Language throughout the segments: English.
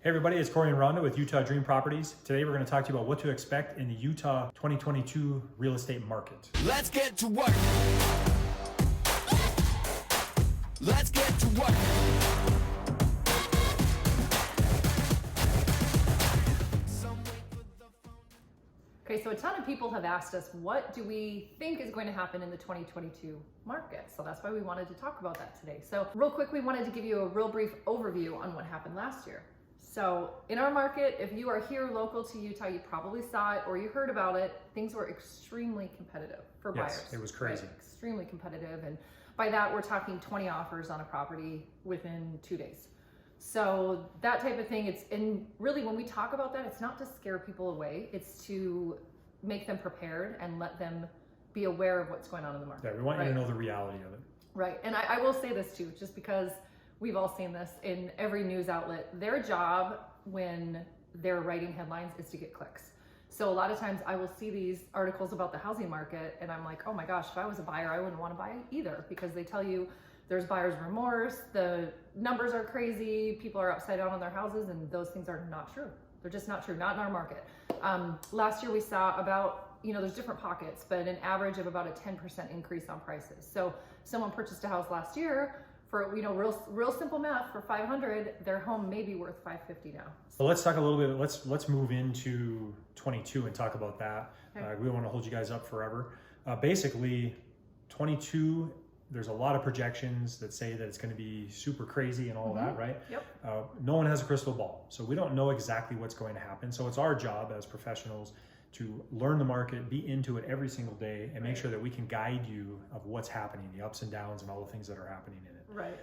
Hey everybody, it's Cory and Rhonda with Utah Dream Properties. Today we're going to talk to you about what to expect in the Utah 2022 real estate market. Let's get to work. Let's get to work. Okay, so a ton of people have asked us, what do we think is going to happen in the 2022 market? So that's why we wanted to talk about that today. So real quick, we wanted to give you a real brief overview on what happened last year. So in our market, if you are here local to Utah, you probably saw it or you heard about it. Things were extremely competitive for buyers. Yes, it was crazy. Right? Extremely competitive. And by that, we're talking 20 offers on a property within 2 days. So that type of thing, and really when we talk about that, it's not to scare people away, it's to make them prepared and let them be aware of what's going on in the market. Yeah, we want you to know the reality of it. Right, and I will say this too, just because we've all seen this in every news outlet, their job when they're writing headlines is to get clicks. So a lot of times I will see these articles about the housing market and I'm like, oh my gosh, if I was a buyer, I wouldn't want to buy either, because they tell you there's buyer's remorse, the numbers are crazy, people are upside down on their houses, and those things are not true. They're just not true, not in our market. Last year we saw about, there's different pockets, but an average of about a 10% increase on prices. So someone purchased a house last year for, real simple math, for $500, their home may be worth $550 now. So let's talk a little bit, let's move into 22 and talk about that. Okay. We don't want to hold you guys up forever. Basically, 22, there's a lot of projections that say that it's going to be super crazy and all that, right? Yep. No one has a crystal ball, so we don't know exactly what's going to happen. So it's our job as professionals to learn the market, be into it every single day, and make sure that we can guide you of what's happening, the ups and downs and all the things that are happening in it. Right.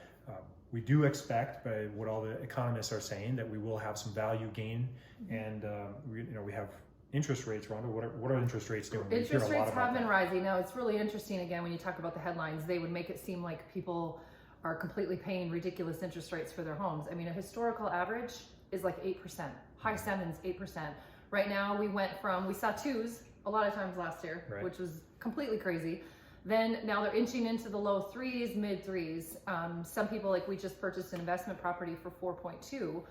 We do expect, by what all the economists are saying, that we will have some value gain, and we have interest rates. Rhonda, what are interest rates doing? Interest rates have been rising. Now it's really interesting, again, when you talk about the headlines, they would make it seem like people are completely paying ridiculous interest rates for their homes. I mean, a historical average is like 8%, high sevens, 8%. Right now we saw twos a lot of times last year, right, which was completely crazy. Then now they're inching into the low threes, mid threes. Some people, like we just purchased an investment property for 4.2.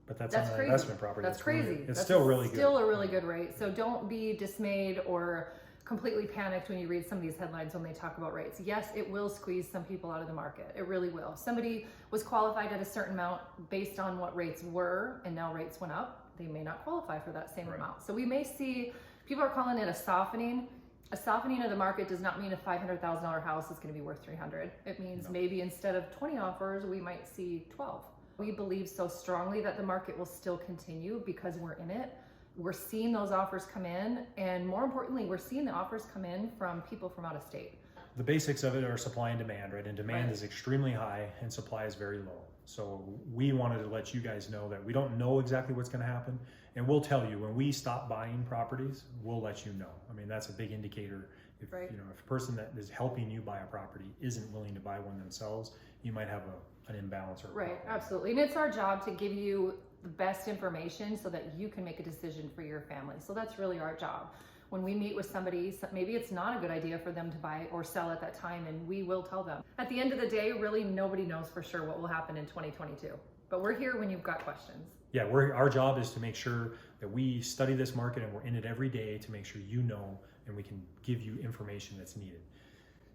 But that's on an investment property. That's crazy. It's still really good. Still a really good rate. So don't be dismayed or completely panicked when you read some of these headlines when they talk about rates. Yes, it will squeeze some people out of the market. It really will. If somebody was qualified at a certain amount based on what rates were, and now rates went up, they may not qualify for that same amount. So we may see, people are calling it a softening. A softening of the market does not mean a $500,000 house is going to be worth $300. It means maybe instead of 20 offers, we might see 12. We believe so strongly that the market will still continue because we're in it. We're seeing those offers come in, and more importantly, we're seeing the offers come in from people from out of state. The basics of it are supply and demand, right? And demand is extremely high and supply is very low. So we wanted to let you guys know that we don't know exactly what's going to happen, and we'll tell you when we stop buying properties. We'll let you know. I mean, that's a big indicator. If if a person that is helping you buy a property isn't willing to buy one themselves, you might have an imbalance or Absolutely. And it's our job to give you the best information so that you can make a decision for your family. So that's really our job. When we meet with somebody, maybe it's not a good idea for them to buy or sell at that time, and we will tell them. At the end of the day, really nobody knows for sure what will happen in 2022. But we're here when you've got questions. Yeah, our job is to make sure that we study this market and we're in it every day to make sure you know, and we can give you information that's needed.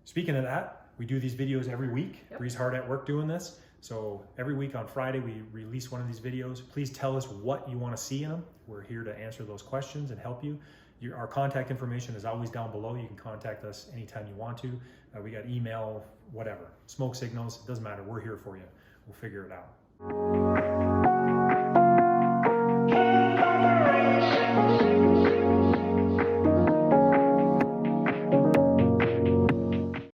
Speaking of that, we do these videos every week. Yep. Bree's hard at work doing this. So every week on Friday, we release one of these videos. Please tell us what you want to see in them. We're here to answer those questions and help you. Our contact information is always down below. You can contact us anytime you want to. We got email, whatever, smoke signals, it doesn't matter. We're here for you. We'll figure it out.